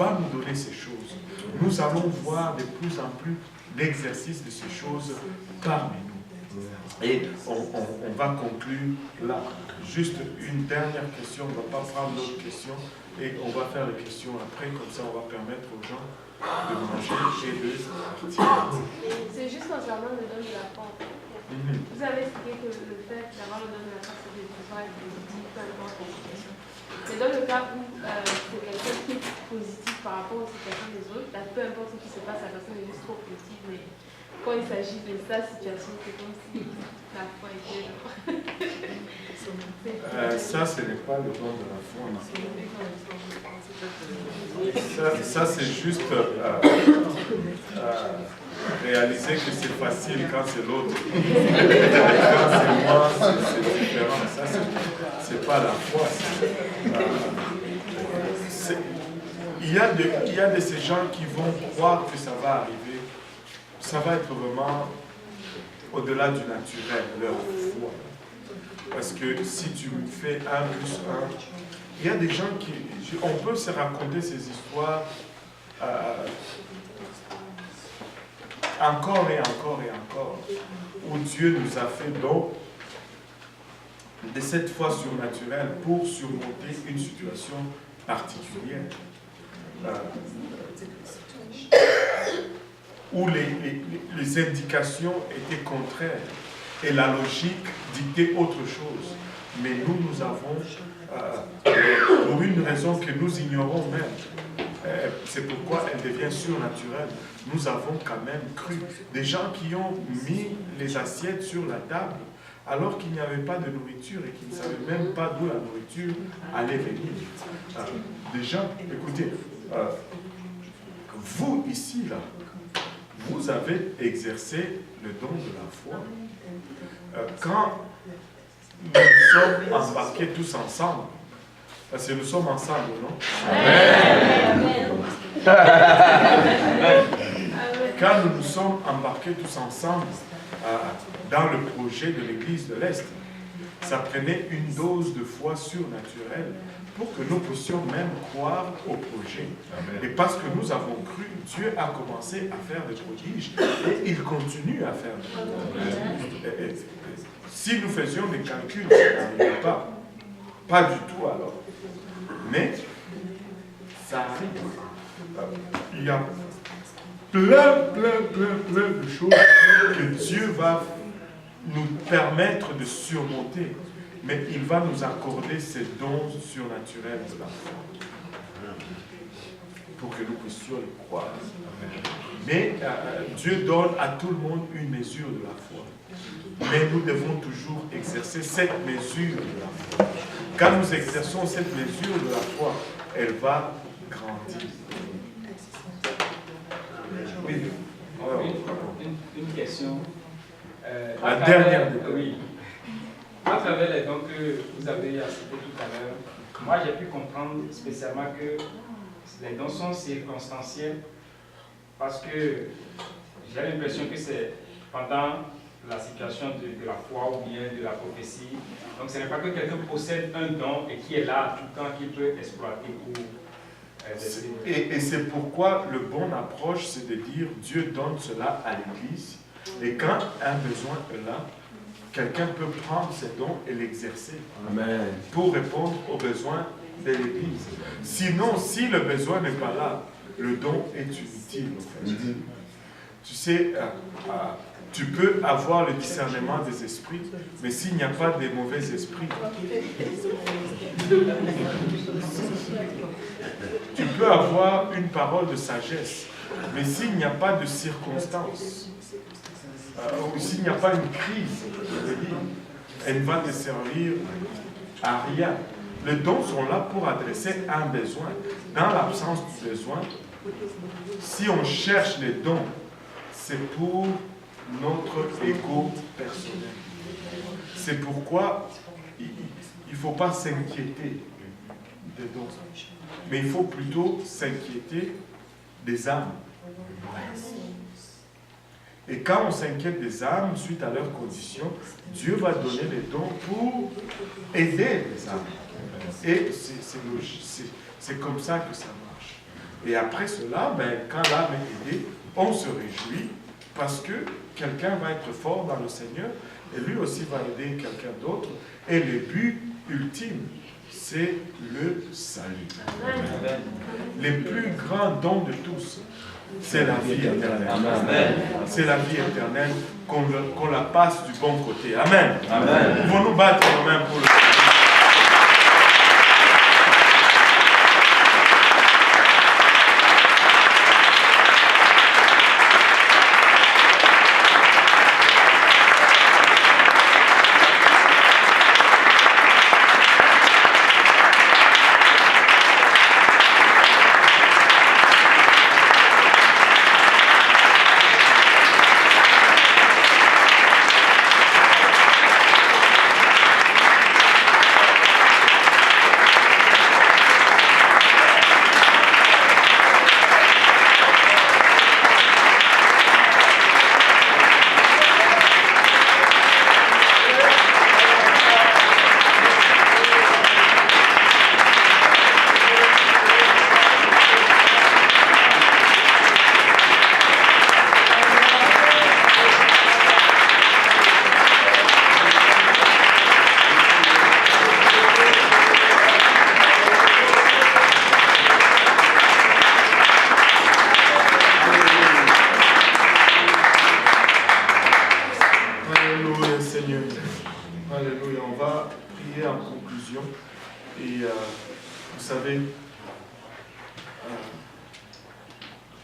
va nous donner ces choses. Nous allons voir de plus en plus l'exercice de ces choses parmi nous. Et on va conclure là. Juste une dernière question, on ne va pas prendre d'autres questions et on va faire les questions après, comme ça on va permettre aux gens de manger et de partir. C'est juste concernant le don de la foi. Vous avez expliqué que le fait d'avoir le don de la foi, c'est de pouvoir être positif, peu importe la situation. C'est dans le cas où c'est quelqu'un qui est positif par rapport aux situations des autres, là, peu importe ce qui se passe, la personne est juste trop positive, mais quand il s'agit de sa situation, c'est comme si la foi était ça, ce n'est pas le don de la foi. Ça c'est juste réaliser que c'est facile quand c'est l'autre. Quand c'est moi, c'est différent. Ça, c'est pas la foi. Il y a de ces gens qui vont croire que ça va arriver. Ça va être vraiment au-delà du naturel, leur foi. Parce que si tu fais 1 plus 1, il y a des gens qui... On peut se raconter ces histoires encore et encore et encore, où Dieu nous a fait don de cette foi surnaturelle pour surmonter une situation particulière. Où les indications étaient contraires et la logique dictait autre chose. Mais nous avons, pour une raison que nous ignorons même, c'est pourquoi elle devient surnaturelle, nous avons quand même cru. Des gens qui ont mis les assiettes sur la table alors qu'il n'y avait pas de nourriture et qui ne savaient même pas d'où la nourriture allait venir. Des gens, écoutez, vous ici, là, vous avez exercé le don de la foi. Quand nous sommes embarqués tous ensemble, parce que nous sommes ensemble, non? Amen. Quand nous nous sommes embarqués tous ensemble dans le projet de l'Église de l'Est, ça prenait une dose de foi surnaturelle pour que nous puissions même croire au projet. Amen. Et parce que nous avons cru, Dieu a commencé à faire des prodiges et il continue à faire des prodiges. Si nous faisions des calculs, ça n'arrive pas. Pas du tout alors. Mais ça arrive. Il y a plein de choses que Dieu va nous permettre de surmonter. Mais il va nous accorder ces dons surnaturels de la foi pour que nous puissions les croire. Mais Dieu donne à tout le monde une mesure de la foi. Mais nous devons toujours exercer cette mesure de la foi. Quand nous exerçons cette mesure de la foi, elle va grandir. Oui. Une question. La dernière. Oui. À travers les dons que vous avez cités tout à l'heure, moi j'ai pu comprendre spécialement que les dons sont circonstanciels parce que j'ai l'impression que c'est pendant la situation de la foi ou bien de la prophétie. Donc ce n'est pas que quelqu'un possède un don et qui est là tout le temps qu'il peut exploiter pour... Et c'est pourquoi le bon approche, c'est de dire Dieu donne cela à l'Église et quand un besoin est là, quelqu'un peut prendre ses dons et l'exercer pour répondre aux besoins de l'Église. Sinon, si le besoin n'est pas là, le don est inutile. En fait. Tu sais, tu peux avoir le discernement des esprits, mais s'il n'y a pas de mauvais esprits, tu peux avoir une parole de sagesse, mais s'il n'y a pas de circonstances, ou s'il n'y a pas une crise, elle va te servir à rien. Les dons sont là pour adresser un besoin. Dans l'absence du besoin, si on cherche les dons, c'est pour notre ego personnel. C'est pourquoi il ne faut pas s'inquiéter des dons, mais il faut plutôt s'inquiéter des âmes. Et quand on s'inquiète des âmes, suite à leurs conditions, Dieu va donner les dons pour aider les âmes. Et c'est comme ça que ça marche. Et après cela, quand l'âme est aidée, on se réjouit parce que quelqu'un va être fort dans le Seigneur et lui aussi va aider quelqu'un d'autre. Et le but ultime, c'est le salut. Amen. Les plus grands dons de tous, c'est la vie éternelle. Amen. C'est la vie éternelle, qu'on la passe du bon côté. Amen. Amen. Pouvons-nous battre nos mains pour le Seigneur?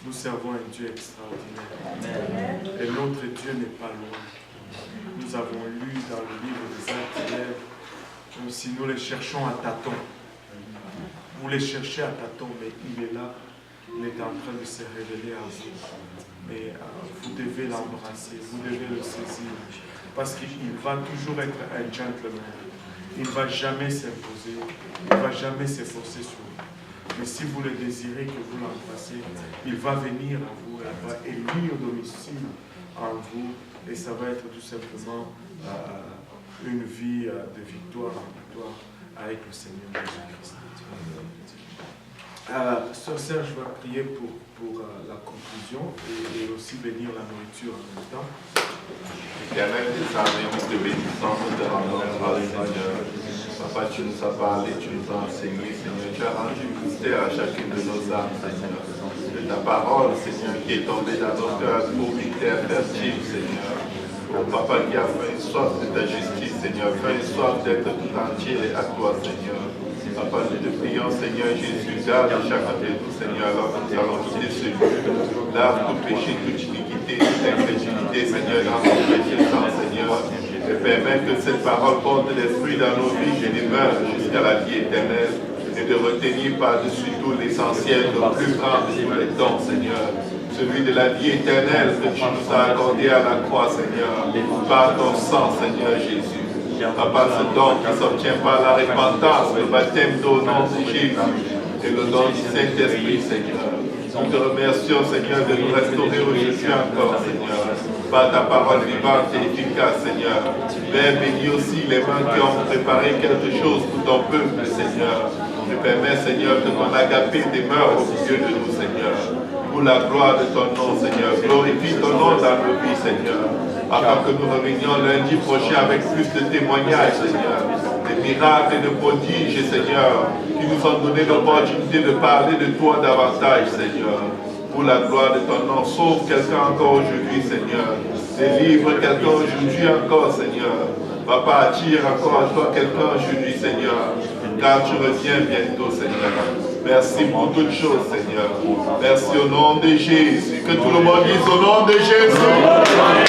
Nous servons un Dieu extraordinaire. Amen. Et notre Dieu n'est pas loin. Nous avons lu dans le livre des Actes hier, comme si nous les cherchons à tâtons. Vous les cherchez à tâtons, mais il est là. Il est en train de se révéler à vous. Mais vous devez l'embrasser, vous devez le saisir. Parce qu'il va toujours être un gentleman. Il ne va jamais s'imposer. Il ne va jamais s'efforcer sur vous. Mais si vous le désirez, que vous l'embrassez, il va venir à vous, il va élire domicile en vous, et ça va être tout simplement une vie de victoire en victoire avec le Seigneur Jésus-Christ. Sœur Serge va prier pour la conclusion et aussi bénir la nourriture en même temps. Éternel, désormais, nous te bénissons, nous te rendons grâce, Seigneur. Papa, tu nous as parlé, tu nous as enseigné, Seigneur. Tu as rendu mystère à chacune de nos âmes, Seigneur. De ta parole, Seigneur, qui est tombée dans nos cœurs pour une terre fertile, Seigneur. Oh, Papa, qui a fait une soif de ta justice, Seigneur, fait une soif d'être tout entier à toi, Seigneur. Papa, nous te prions, Seigneur Jésus, garde chacun de nous, Seigneur, alors que nous allons quitter ce lieu. Lave tout péché, toute iniquité, toute incrédulité, Seigneur, dans ton précieux sang, Seigneur. Et permettre que cette parole porte l'esprit dans nos vies et demeure jusqu'à la vie éternelle. Et de retenir par-dessus tout l'essentiel, le plus grand de tous les dons, Seigneur. Celui de la vie éternelle que tu nous as accordé à la croix, Seigneur. Par ton sang, Seigneur Jésus. Papa, ce don qui s'obtient par la repentance, le baptême d'eau au nom de Jésus et le don du Saint-Esprit, Seigneur. Nous te remercions, Seigneur, de nous restaurer aujourd'hui encore, Seigneur, par ta parole vivante et efficace, Seigneur. Père, bénis aussi les mains qui ont préparé quelque chose pour ton peuple, Seigneur. Je permets, Seigneur, que ton agapé demeure au milieu de nous, Seigneur. Pour la gloire de ton nom, Seigneur. Glorifie ton nom dans nos vies, Seigneur. Afin que nous revenions lundi prochain avec plus de témoignages, Seigneur. Des miracles et de prodiges, Seigneur, qui nous ont donné l'opportunité de parler de toi davantage, Seigneur. Pour la gloire de ton nom, sauve quelqu'un encore aujourd'hui, Seigneur. Délivre quelqu'un aujourd'hui encore, Seigneur. Papa, attire encore à toi quelqu'un aujourd'hui, Seigneur. Car tu reviens bientôt, Seigneur. Merci pour toutes choses, Seigneur. Merci au nom de Jésus. Que tout le monde dise au nom de Jésus.